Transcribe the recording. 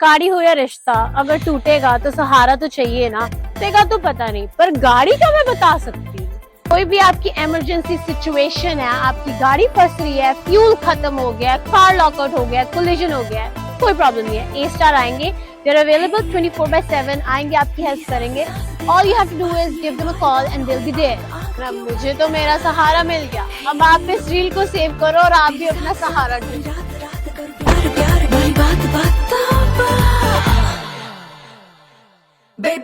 गाड़ी हो या रिश्ता, अगर टूटेगा तो सहारा तो चाहिए ना। टूटेगा तो पता नहीं, पर गाड़ी का मैं बता सकती हूँ। कोई भी आपकी इमरजेंसी सिचुएशन है, आपकी गाड़ी फंस रही है, फ्यूल खत्म हो गया, कार लॉकआउट हो गया, कोलिजन हो गया, कोई प्रॉब्लम नहीं है, ए स्टार आएंगे। They're available 24/7, आएंगे, आपकी हेल्प करेंगे। All you have to do is give them a call and they'll be there. अब मुझे तो मेरा सहारा मिल गया, अब आप इस रील को सेव करो और आप भी अपना सहारा ढूंढो। Babe,